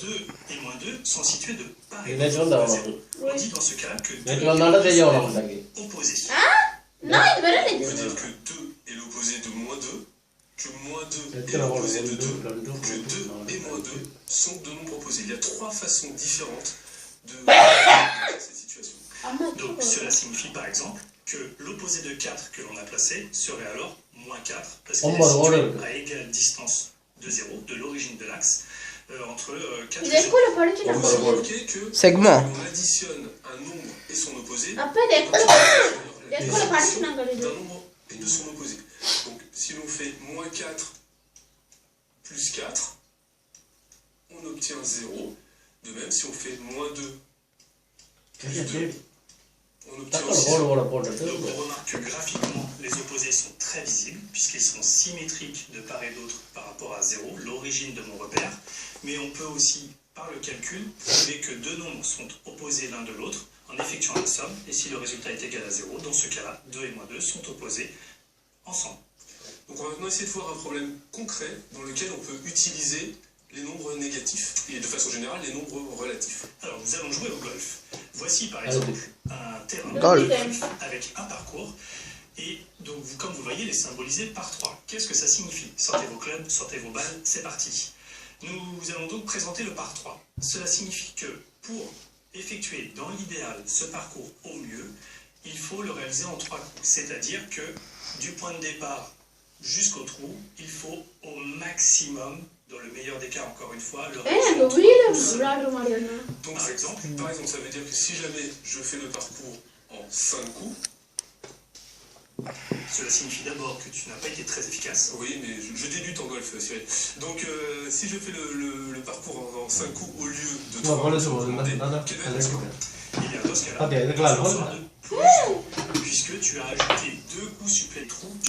2 et moins 2 sont situés de part et 이래 d'autre 준다. de 0. On dit dans ce cas que 2 이런 나라 대요 나온다기. opposés. Non, il devrait On peut le dire que 2 est l'opposé de moins 2, que moins 2 est 이렇게 l'opposé de 2, 나오고 que 2 et moins 2 sont deux nombres opposés. Il y a trois façons différentes de cette situation. Donc cela signifie par exemple que l'opposé de 4 que l'on a placé serait alors moins 4 parce qu'il est situé à égale distance de 0 de l'origine de l'axe entre 4 et 0. On peut remarquer que Segment. on additionne un nombre et son opposé, Après, donc on additionne D'un nombre et de son opposé. Donc si l'on fait moins 4 plus 4, on obtient 0. De même, si on fait moins 2 plus 2, on obtient aussi 0. Donc on remarque que graphiquement les opposés sont très visibles puisqu'ils sont symétriques de part et d'autre par rapport à 0, l'origine de mon repère. Mais on peut aussi, par le calcul, prouver que deux nombres sont opposés l'un de l'autre en effectuant la somme. Et si le résultat est égal à 0, dans ce cas-là, 2 et moins 2 sont opposés ensemble. Donc on va maintenant essayer de voir un problème concret dans lequel on peut utiliser les nombres négatifs et de façon générale les nombres relatifs. Alors nous allons jouer au golf. Voici par exemple un terrain Golf. de golf avec un parcours. Et donc comme vous voyez, il est symbolisé par 3. Qu'est-ce que ça signifie? Sortez vos clubs, sortez vos balles, c'est parti. Nous allons donc présenter le par 3. Cela signifie que pour effectuer dans l'idéal ce parcours au mieux, il faut le réaliser en 3 coups. C'est-à-dire que du point de départ jusqu'au trou, il faut au maximum, dans le meilleur des cas encore une fois, le réaliser en 3 coups. Donc par exemple, ça veut dire que si jamais je fais le parcours en 5 coups, cela signifie d'abord que tu n'as pas été très efficace. oui, mais je débute en golf, Cyril. Donc si je fais le parcours en 5 coups au lieu de 3 coups, quel va être le score? Eh bien, dans ce cas-là, Ah, bien, tu d'accord, en voilà. sors de plus, puisque tu as ajouté 2 coups supplémentaires du